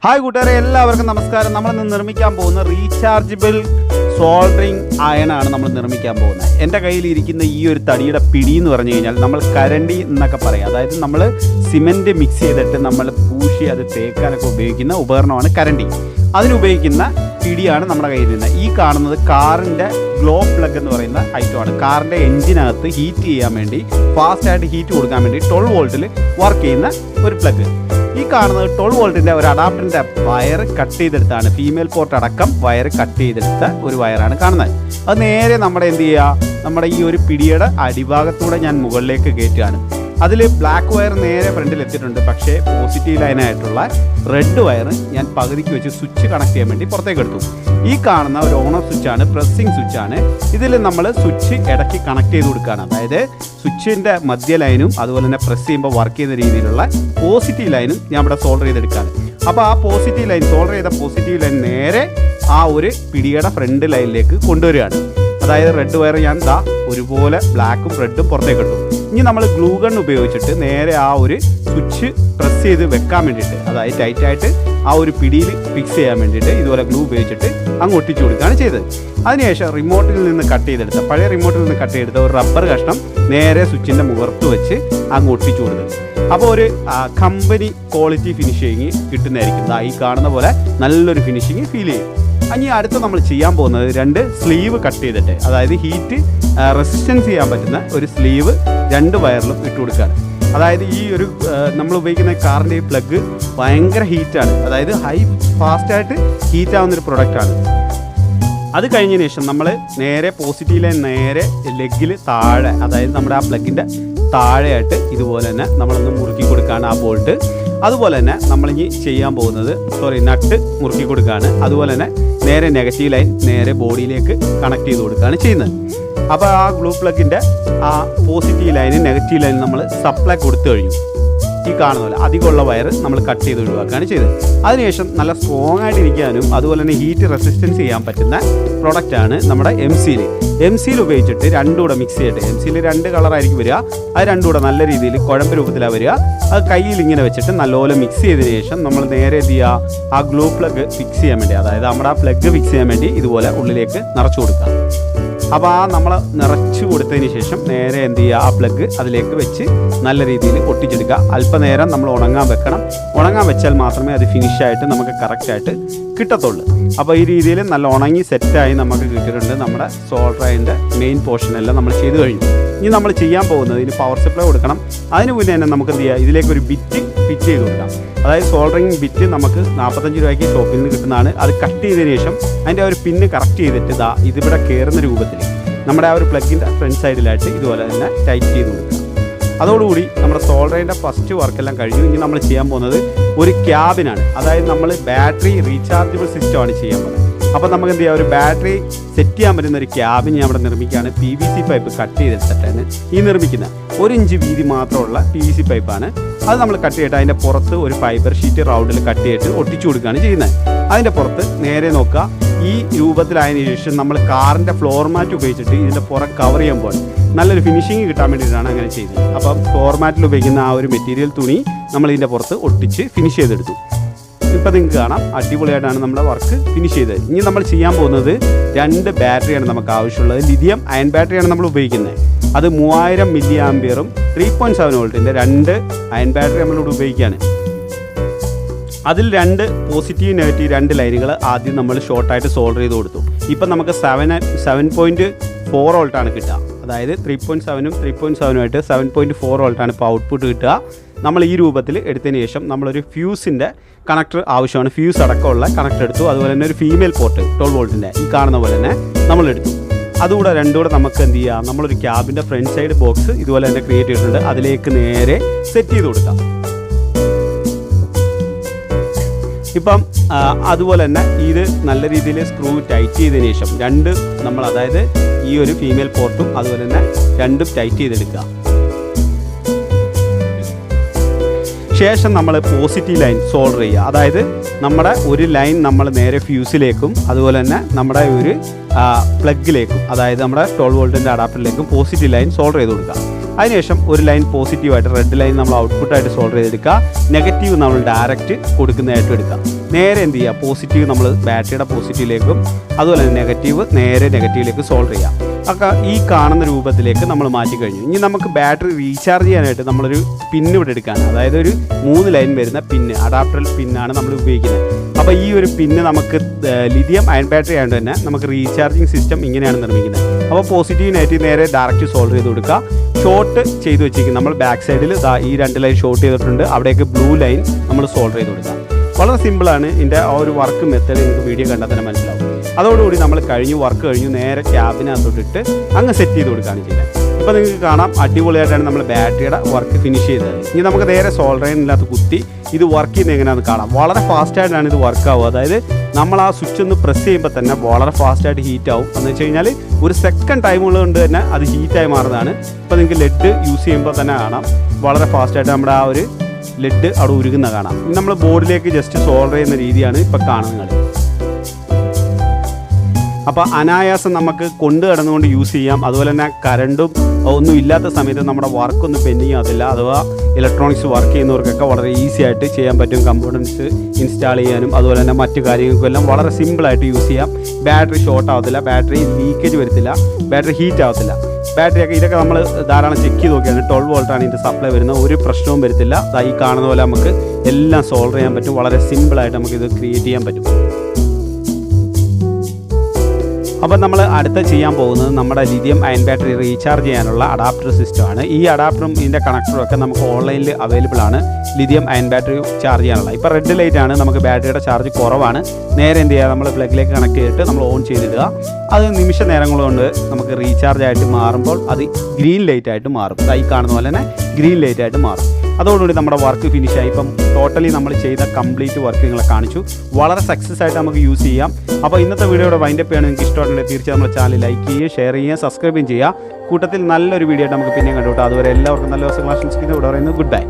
Hi കൂട്ടുകാരെ, എല്ലാവർക്കും നമസ്കാരം. നമ്മളിന്ന് നിർമ്മിക്കാൻ പോകുന്ന റീചാർജബിൾ സോൾഡറിങ് അയണാണ് നമ്മൾ നിർമ്മിക്കാൻ പോകുന്നത്. എൻ്റെ കയ്യിലിരിക്കുന്ന ഈ ഒരു തടിയുടെ പിടി എന്ന് പറഞ്ഞു കഴിഞ്ഞാൽ നമ്മൾ കരണ്ടി എന്നൊക്കെ പറയാം. അതായത് നമ്മൾ സിമെൻറ്റ് മിക്സ് ചെയ്തിട്ട് നമ്മൾ പൂശി അത് തേക്കാനൊക്കെ ഉപയോഗിക്കുന്ന ഉപകരണമാണ് കരണ്ടി. അതിനുപയോഗിക്കുന്ന പിടിയാണ് നമ്മുടെ കയ്യിലിരുന്നത്. ഈ കാണുന്നത് കാറിൻ്റെ ഗ്ലോ പ്ലഗ് എന്ന് പറയുന്ന ഐറ്റമാണ്. കാറിൻ്റെ എൻജിനകത്ത് ഹീറ്റ് ചെയ്യാൻ വേണ്ടി, ഫാസ്റ്റായിട്ട് ഹീറ്റ് കൊടുക്കാൻ വേണ്ടി 12 വോൾട്ടിൽ വർക്ക് ചെയ്യുന്ന ഒരു പ്ലഗ്. ഈ കാണുന്നത് 12 വോൾട്ടിൻ്റെ ഒരു അഡാപ്റ്ററിൻ്റെ വയർ കട്ട് ചെയ്തെടുത്താണ്, ഫീമെയിൽ പോർട്ട് അടക്കം വയർ കട്ട് ചെയ്തെടുത്ത ഒരു വയറാണ് കാണുന്നത്. അത് നേരെ നമ്മുടെ നമ്മുടെ ഈ ഒരു പിടിയുടെ അടിഭാഗത്തൂടെ ഞാൻ മുകളിലേക്ക് കയറ്റുകയാണ്. അതിൽ ബ്ലാക്ക് വയർ നേരെ ഫ്രണ്ടിൽ എത്തിയിട്ടുണ്ട്. പക്ഷേ പോസിറ്റീവ് ലൈനായിട്ടുള്ള റെഡ് വയർ ഞാൻ പകുതിക്ക് വെച്ച് സ്വിച്ച് കണക്ട് ചെയ്യാൻ വേണ്ടി പുറത്തേക്ക് എടുത്തു. ഈ കാണുന്ന ഒരു ഓൺ ഓഫ് സ്വിച്ചാണ്, പ്രസ്സിങ് സ്വിച്ചാണ്. ഇതിൽ നമ്മൾ സ്വിച്ച് ഇടയ്ക്ക് കണക്ട് ചെയ്ത് കൊടുക്കുകയാണ്. അതായത് സ്വിച്ചിൻ്റെ മധ്യ ലൈനും അതുപോലെ തന്നെ പ്രസ് ചെയ്യുമ്പോൾ വർക്ക് ചെയ്യുന്ന രീതിയിലുള്ള പോസിറ്റീവ് ലൈനും ഞാൻ ഇവിടെ സോൾഡർ ചെയ്തെടുക്കുകയാണ്. അപ്പോൾ ആ പോസിറ്റീവ് ലൈൻ, സോൾഡർ ചെയ്ത പോസിറ്റീവ് ലൈൻ നേരെ ആ ഒരു പിടിയുടെ ഫ്രണ്ട് ലൈനിലേക്ക് കൊണ്ടുവരികയാണ്. അതായത് റെഡ് വയർ ഞാൻ ഒരുപോലെ ബ്ലാക്കും റെഡും പുറത്തേക്ക് എടുത്തു. ഇനി നമ്മൾ ഗ്ലൂ ഗൺ ഉപയോഗിച്ചിട്ട് നേരെ ആ ഒരു സ്വിച്ച് പ്രസ് ചെയ്ത് വെക്കാൻ വേണ്ടിയിട്ട്, അതായത് ടൈറ്റായിട്ട് ആ ഒരു പിടിയിൽ ഫിക്സ് ചെയ്യാൻ വേണ്ടിയിട്ട് ഇതുപോലെ ഗ്ലൂ ഉപയോഗിച്ചിട്ട് അങ്ങ് ഒട്ടിച്ചു കൊടുക്കുകയാണ് ചെയ്തത്. അതിനുശേഷം റിമോട്ടിൽ നിന്ന് കട്ട് ചെയ്തെടുത്ത, പഴയ റിമോട്ടിൽ നിന്ന് കട്ട് ചെയ്തെടുത്ത ഒരു റബ്ബർ കഷ്ണം നേരെ സ്വിച്ചിൻ്റെ മുഖത്ത് വെച്ച് അങ്ങ് ഒട്ടിച്ചു കൊടുത്തത്. അപ്പോൾ ഒരു കമ്പനി ക്വാളിറ്റി ഫിനിഷിങ് കിട്ടുന്നതായിരിക്കും. ഈ കാണുന്ന പോലെ നല്ലൊരു ഫിനിഷിങ് ഫീൽ ചെയ്യും. ഇനി അടുത്ത് നമ്മൾ ചെയ്യാൻ പോകുന്നത് 2 സ്ലീവ് കട്ട് ചെയ്തിട്ട്, അതായത് ഹീറ്റ് റെസിസ്റ്റൻസ് ചെയ്യാൻ പറ്റുന്ന ഒരു സ്ലീവ് 2 വയറിലും ഇട്ട് കൊടുക്കുകയാണ്. അതായത് ഈ ഒരു നമ്മൾ ഉപയോഗിക്കുന്ന കാറിൻ്റെ ഈ പ്ലഗ് ഭയങ്കര ഹീറ്റാണ്, അതായത് ഫാസ്റ്റായിട്ട് ഹീറ്റാവുന്നൊരു പ്രൊഡക്റ്റാണ്. അത് കഴിഞ്ഞതിന് ശേഷം നമ്മൾ നേരെ പോസിറ്റീവ് ലൈൻ നേരെ ലെഗിൽ താഴെ, അതായത് നമ്മുടെ ആ പ്ലഗിൻ്റെ താഴെയായിട്ട് ഇതുപോലെ തന്നെ നമ്മളൊന്ന് മുറുക്കി കൊടുക്കുകയാണ് ആ ബോൾട്ട്. അതുപോലെ തന്നെ നമ്മളിനി ചെയ്യാൻ പോകുന്നത് നട്ട് മുറുക്കി കൊടുക്കുകയാണ്. അതുപോലെ തന്നെ നേരെ നെഗറ്റീവ് ലൈൻ നേരെ ബോഡിയിലേക്ക് കണക്ട് ചെയ്ത് കൊടുക്കുകയാണ് ചെയ്യുന്നത്. അപ്പോൾ ആ ഗ്ലൂ പ്ലഗിൻ്റെ ആ പോസിറ്റീവ് ലൈനും നെഗറ്റീവ് ലൈനും നമ്മൾ സപ്ലൈ കൊടുത്തു കഴിഞ്ഞു. ഈ കാണുന്ന പോലെ അധികമുള്ള വയർ നമ്മൾ കട്ട് ചെയ്ത് ഒഴിവാക്കുകയാണ് ചെയ്തത്. അതിനുശേഷം നല്ല സ്ട്രോങ് ആയിട്ടിരിക്കാനും അതുപോലെ തന്നെ ഹീറ്റ് റെസിസ്റ്റൻസ് ചെയ്യാൻ പറ്റുന്ന പ്രൊഡക്റ്റാണ് നമ്മുടെ എം സീൽ ഉപയോഗിച്ചിട്ട് 2 കൂടെ മിക്സ് ചെയ്തിട്ട്, എം സീൽ 2 കളറായിരിക്കും വരിക. അത് 2 കൂടെ നല്ല രീതിയിൽ കുഴമ്പ് രൂപത്തിലാണ് വരിക. അത് കയ്യിൽ ഇങ്ങനെ വെച്ചിട്ട് നല്ലപോലെ മിക്സ് ചെയ്തതിന് ശേഷം നമ്മൾ നേരെ എന്ത് ചെയ്യുക, ആ ഗ്ലൂ പ്ലഗ് ഫിക്സ് ചെയ്യാൻ വേണ്ടി, അതായത് നമ്മുടെ ആ പ്ലഗ് ഫിക്സ് ചെയ്യാൻ വേണ്ടി ഇതുപോലെ ഉള്ളിലേക്ക് നിറച്ചു കൊടുക്കുക. അപ്പോൾ ആ നമ്മൾ നിറച്ച് കൊടുത്തതിന് ശേഷം നേരെ എന്ത് ചെയ്യുക, ആ പ്ലഗ് അതിലേക്ക് വെച്ച് നല്ല രീതിയിൽ ഒട്ടിച്ചെടുക്കുക. അല്പനേരം നമ്മൾ ഉണങ്ങാൻ വെക്കണം. ഉണങ്ങാൻ വെച്ചാൽ മാത്രമേ അത് ഫിനിഷായിട്ട് നമുക്ക് കറക്റ്റായിട്ട് കിട്ടത്തുള്ളൂ. അപ്പോൾ ഈ രീതിയിൽ നല്ല ഉണങ്ങി സെറ്റായി നമുക്ക് കിട്ടിയിട്ടുണ്ട്. നമ്മുടെ സോൾഡറിൻ്റെ മെയിൻ പോർഷനെല്ലാം നമ്മൾ ചെയ്ത് കഴിഞ്ഞു. ഇനി നമ്മൾ ചെയ്യാൻ പോകുന്നത്, ഇതിന് പവർ സപ്ലൈ കൊടുക്കണം. അതിന് മുന്നേ തന്നെ നമുക്ക് എന്ത് ചെയ്യുക, ഇതിലേക്കൊരു ബിറ്റ് ഫിറ്റ് ചെയ്ത് കൊടുക്കാം. അതായത് സോൾഡറിങ് ബിറ്റ് നമുക്ക് 45 രൂപയ്ക്ക് ഷോപ്പിൽ നിന്ന് കിട്ടുന്നതാണ്. അത് കട്ട് ചെയ്തതിന് ശേഷം അതിൻ്റെ ആ ഒരു പിന്ന് കറക്റ്റ് ചെയ്തിട്ട് ഇതിവിടെ കയറുന്ന രൂപത്തിൽ നമ്മുടെ ആ ഒരു പ്ലഗിൻ്റെ ഫ്രണ്ട് സൈഡിലായിട്ട് ഇതുപോലെ തന്നെ ടൈറ്റ് ചെയ്ത് കൊടുക്കുക. അതോടുകൂടി നമ്മുടെ സോൾഡറിൻ്റെ ഫസ്റ്റ് വർക്കെല്ലാം കഴിഞ്ഞു. ഇനി നമ്മൾ ചെയ്യാൻ പോകുന്നത് ഒരു ക്യാബിനാണ്. അതായത് നമ്മൾ ബാറ്ററി റീചാർജബിൾ സിസ്റ്റമാണ് ചെയ്യാൻ പോകുന്നത്. അപ്പോൾ നമുക്ക് എന്ത് ചെയ്യാം, ഒരു ബാറ്ററി സെറ്റ് ചെയ്യാൻ പറ്റുന്ന ഒരു ക്യാബിൻ ഞാൻ ഇവിടെ നിർമ്മിക്കുകയാണ്. PVC പൈപ്പ് കട്ട് ചെയ്തെടുത്തിട്ടാണ് ഈ നിർമ്മിക്കുന്നത്. 1 ഇഞ്ച് വീതി മാത്രമുള്ള PVC പൈപ്പാണ്. അത് നമ്മൾ കട്ട് ചെയ്തിട്ട് അതിൻ്റെ പുറത്ത് ഒരു ഫൈബർ ഷീറ്റ് റൗണ്ടിൽ കട്ട് ചെയ്തിട്ട് ഒട്ടിച്ചു കൊടുക്കുകയാണ് ചെയ്യുന്നത്. അതിൻ്റെ പുറത്ത് നേരെ നോക്കുക, ഈ രൂപത്തിലായതിനു ശേഷം നമ്മൾ കാറിൻ്റെ ഫ്ലോർ മാറ്റ് ഉപയോഗിച്ചിട്ട് ഇതിൻ്റെ പുറം കവർ ചെയ്യുമ്പോൾ നല്ലൊരു ഫിനിഷിങ് കിട്ടാൻ വേണ്ടിയിട്ടാണ് അങ്ങനെ ചെയ്യുന്നത്. അപ്പം ഫ്ലോർ മാറ്റിൽ ഉപയോഗിക്കുന്ന ആ ഒരു മെറ്റീരിയൽ തുണി നമ്മൾ ഇതിൻ്റെ പുറത്ത് ഒട്ടിച്ച് ഫിനിഷ് ചെയ്തെടുത്തു. ഇപ്പോൾ നിങ്ങൾക്ക് കാണാം, അടിപൊളിയായിട്ടാണ് നമ്മുടെ വർക്ക് ഫിനിഷ് ചെയ്തത്. ഇനി നമ്മൾ ചെയ്യാൻ പോകുന്നത് 2 ബാറ്ററിയാണ് നമുക്ക് ആവശ്യമുള്ളത്. ലിഥിയം അയൺ ബാറ്ററിയാണ് നമ്മൾ ഉപയോഗിക്കുന്നത്. അത് 3000 മില്ലി ആംപിയറും 3.7 വോൾട്ടിൻ്റെ 2 അയൺ ബാറ്ററി നമ്മളിവിടെ ഉപയോഗിക്കുകയാണ്. അതിൽ 2 പോസിറ്റീവ് നെഗറ്റീവ് 2 ലൈനുകൾ ആദ്യം നമ്മൾ ഷോർട്ടായിട്ട് സോൾഡർ ചെയ്ത് കൊടുത്തു. ഇപ്പം നമുക്ക് 7.4 വോൾട്ടാണ് കിട്ടുക. അതായത് 3.7ഉം 3.7ഉമായിട്ട് 7.4 വോൾട്ടാണ് ഇപ്പോൾ ഔട്ട്പുട്ട് കിട്ടുക. നമ്മൾ ഈ രൂപത്തിൽ എടുത്തതിന് ശേഷം നമ്മളൊരു ഫ്യൂസിൻ്റെ കണക്ടർ ആവശ്യമാണ്. ഫ്യൂസ് അടക്കമുള്ള കണക്ടർ എടുത്തു. അതുപോലെ തന്നെ ഒരു ഫീമെയിൽ പോർട്ട് 12 വോൾട്ടിൻ്റെ ഈ കാണുന്ന പോലെ തന്നെ നമ്മളെടുത്തു. അതുകൂടെ 2 കൂടെ നമുക്ക് എന്ത് ചെയ്യാം, നമ്മളൊരു ക്യാബിൻ്റെ ഫ്രണ്ട് സൈഡ് ബോക്സ് ഇതുപോലെ തന്നെ ക്രിയേറ്റ് ചെയ്തിട്ടുണ്ട്. അതിലേക്ക് നേരെ സെറ്റ് ചെയ്ത് കൊടുക്കാം. ഇപ്പം അതുപോലെ തന്നെ ഇത് നല്ല രീതിയിൽ സ്ക്രൂ ടൈറ്റ് ചെയ്തതിന് ശേഷം 2 നമ്മൾ, അതായത് ഈ ഒരു ഫീമെയിൽ പോർട്ടും അതുപോലെ തന്നെ 2ഉം ടൈറ്റ് ചെയ്തെടുക്കുക. ശേഷം നമ്മൾ പോസിറ്റീവ് ലൈൻ സോൾഡർ ചെയ്യുക. അതായത് നമ്മുടെ ഒരു ലൈൻ നമ്മൾ നേരെ ഫ്യൂസിലേക്കും അതുപോലെ തന്നെ നമ്മുടെ ഒരു പ്ലഗിലേക്കും, അതായത് നമ്മുടെ 12 വോൾട്ടിൻ്റെ അഡാപ്റ്ററിലേക്കും പോസിറ്റീവ് ലൈൻ സോൾഡർ ചെയ്ത് കൊടുക്കുക. അതിനുശേഷം ഒരു ലൈൻ പോസിറ്റീവായിട്ട് റെഡ് ലൈൻ നമ്മൾ ഔട്ട്പുട്ടായിട്ട് സോൾഡർ ചെയ്തെടുക്കുക. നെഗറ്റീവ് നമ്മൾ ഡയറക്റ്റ് കൊടുക്കുന്നതായിട്ട് എടുക്കുക. നേരെ എന്ത് ചെയ്യുക, പോസിറ്റീവ് നമ്മൾ ബാറ്ററിയുടെ പോസിറ്റീവിലേക്കും അതുപോലെ തന്നെ നെഗറ്റീവ് നേരെ നെഗറ്റീവിലേക്ക് സോൾഡർ ചെയ്യാം. ഒക്കെ ഈ കാണുന്ന രൂപത്തിലേക്ക് നമ്മൾ മാറ്റി കഴിഞ്ഞു. ഇനി നമുക്ക് ബാറ്ററി റീചാർജ് ചെയ്യാനായിട്ട് നമ്മളൊരു പിന്ന് ഇവിടെ എടുക്കുകയാണ്. അതായത് ഒരു 3 ലൈൻ വരുന്ന പിന്ന്, അഡാപ്റ്റർ പിന്നാണ് നമ്മൾ ഉപയോഗിക്കുന്നത്. അപ്പോൾ ഈ ഒരു പിന്ന് നമുക്ക് ലിഥിയം അയൺ ബാറ്ററി ആയതുകൊണ്ട് തന്നെ നമുക്ക് റീചാർജിങ് സിസ്റ്റം ഇങ്ങനെയാണ് നിർമ്മിക്കുന്നത്. അപ്പോൾ പോസിറ്റീവ് നെഗറ്റീവ് നേരെ ഡയറക്റ്റ് സോൾഡർ ചെയ്ത് കൊടുക്കുക. ഷോർട്ട് ചെയ്ത് വെച്ചിരിക്കും നമ്മൾ ബാക്ക് സൈഡിൽ ഈ 2 ലൈൻ ഷോർട്ട് ചെയ്തിട്ടുണ്ട്. അവിടേക്ക് ബ്ലൂ ലൈൻ നമ്മൾ സോൾഡർ ചെയ്ത് കൊടുക്കുക. വളരെ സിമ്പിളാണ്. ഇതിൻ്റെ ആ ഒരു വർക്ക് മെത്തേഡ് നിങ്ങൾക്ക് വീഡിയോ കണ്ടാൽ തന്നെ മനസ്സിലാവും. അതോടുകൂടി നമ്മൾ വർക്ക് കഴിഞ്ഞു നേരെ ക്യാബിനകത്തോട്ടിട്ട് അങ്ങ് സെറ്റ് ചെയ്ത് കൊടുക്കുകയാണ് ചെയ്യുന്നത്. ഇപ്പോൾ നിങ്ങൾക്ക് കാണാം അടിപൊളിയായിട്ടാണ് നമ്മൾ ബാറ്ററിയുടെ വർക്ക് ഫിനിഷ് ചെയ്തത്. ഇനി നമുക്ക് നേരെ സോൾഡറിനകത്ത് കുത്തി ഇത് വർക്ക് ചെയ്യുന്നത് എങ്ങനെയാണെന്ന് കാണാം. വളരെ ഫാസ്റ്റായിട്ടാണ് ഇത് വർക്ക് ആവുക. അതായത് നമ്മൾ ആ സ്വിച്ച് ഒന്ന് പ്രസ് ചെയ്യുമ്പോൾ തന്നെ വളരെ ഫാസ്റ്റായിട്ട് ഹീറ്റ് ആവും. എന്ന് വെച്ച് കഴിഞ്ഞാൽ ഒരു സെക്കൻഡ് ടൈമുള്ളത് കൊണ്ട് തന്നെ അത് ഹീറ്റായി മാറുന്നതാണ്. ഇപ്പോൾ നിങ്ങൾക്ക് ലെഡ് യൂസ് ചെയ്യുമ്പോൾ തന്നെ കാണാം വളരെ ഫാസ്റ്റായിട്ട് നമ്മുടെ ആ ഒരു ലെഡ് അവിടെ ഉരുകുന്ന കാണാം. ഇനി നമ്മൾ ബോർഡിലേക്ക് ജസ്റ്റ് സോൾഡർ ചെയ്യുന്ന രീതിയാണ് ഇപ്പോൾ കാണുന്നത്. അപ്പോൾ അനായാസം നമുക്ക് കൊണ്ട് കിടന്നുകൊണ്ട് യൂസ് ചെയ്യാം. അതുപോലെ തന്നെ കറണ്ടും ഒന്നും ഇല്ലാത്ത സമയത്ത് നമ്മുടെ വർക്കൊന്നും പെൻഡിങ് ആകത്തില്ല. അഥവാ ഇലക്ട്രോണിക്സ് വർക്ക് ചെയ്യുന്നവർക്കൊക്കെ വളരെ ഈസി ആയിട്ട് ചെയ്യാൻ പറ്റും. കമ്പോണൻസ് ഇൻസ്റ്റാൾ ചെയ്യാനും അതുപോലെ തന്നെ മറ്റു കാര്യങ്ങൾക്കെല്ലാം വളരെ സിമ്പിളായിട്ട് യൂസ് ചെയ്യാം. ബാറ്ററി ഷോർട്ട് ആവത്തില്ല, ബാറ്ററി ലീക്കേജ് വരത്തില്ല, ബാറ്ററി ഹീറ്റ് ആവത്തില്ല. ബാറ്ററിയൊക്കെ ഇതൊക്കെ നമ്മൾ ധാരാളം ചെക്ക് ചെയ്ത് നോക്കിയാണ്. 12 വോൾട്ടാണ് ഇതിൻ്റെ സപ്ലൈ വരുന്നത്. ഒരു പ്രശ്നവും വരത്തില്ല. ഈ കാണുന്ന പോലെ നമുക്ക് എല്ലാം സോൾഡർ ചെയ്യാൻ പറ്റും. വളരെ സിമ്പിളായിട്ട് നമുക്കിത് ക്രിയേറ്റ് ചെയ്യാൻ പറ്റും. അപ്പോൾ നമ്മൾ അടുത്ത ചെയ്യാൻ പോകുന്നത് നമ്മുടെ ലിഥിയം അയൺ ബാറ്ററി റീചാർജ് ചെയ്യാനുള്ള അഡാപ്റ്റർ സിസ്റ്റമാണ്. ഈ അഡാപ്റ്ററും ഇതിൻ്റെ കണക്ടറും ഒക്കെ നമുക്ക് ഓൺലൈനിൽ അവൈലബിൾ ആണ്. ലിഥിയം അയൺ ബാറ്ററി ചാർജ് ചെയ്യാനുള്ള ഇപ്പോൾ റെഡ് ലൈറ്റ് ആണ്, നമുക്ക് ബാറ്ററിയുടെ ചാർജ് കുറവാണ്. നേരെ എന്ത് ചെയ്യുക, നമ്മൾ പ്ലഗിലേക്ക് കണക്ട് ചെയ്തിട്ട് നമ്മൾ ഓൺ ചെയ്തിടുക. അത് നിമിഷ നേരങ്ങൾ കൊണ്ട് നമുക്ക് റീചാർജ് ആയിട്ട് മാറുമ്പോൾ അത് ഗ്രീൻ ലൈറ്റ് ആയിട്ട് മാറും. ഈ കാണുന്ന പോലെ തന്നെ ഗ്രീൻ ലൈറ്റ് ആയിട്ട് മാറും. അതോടുകൂടി നമ്മുടെ വർക്ക് ഫിനിഷായി. ഇപ്പം ടോട്ടലി നമ്മൾ ചെയ്ത കംപ്ലീറ്റ് വർക്ക് നിങ്ങളെ കാണിച്ചു. വളരെ സക്സസ് ആയിട്ട് നമുക്ക് യൂസ് ചെയ്യാം. അപ്പോൾ ഇന്നത്തെ വീഡിയോയുടെ വൈൻഡപ്പ് ചെയ്യണം. നിങ്ങൾക്ക് ഇഷ്ടമായിട്ടുണ്ടെങ്കിൽ തീർച്ചയായും നമ്മുടെ ചാനൽ ലൈക്ക് ചെയ്യുക, ഷെയർ ചെയ്യുക, സബ്സ്ക്രൈബ് ചെയ്യുക. കൂട്ടത്തിൽ നല്ലൊരു വീഡിയോ ആയിട്ട് നമുക്ക് പിന്നെയും കണ്ടുകൂട്ടാം. അതുവരെ എല്ലാവർക്കും നല്ല ദിവസങ്ങൾ ആശംസിക്കുന്നു. ഇവിടെ പറയുന്നത് ഗുഡ് ബൈ.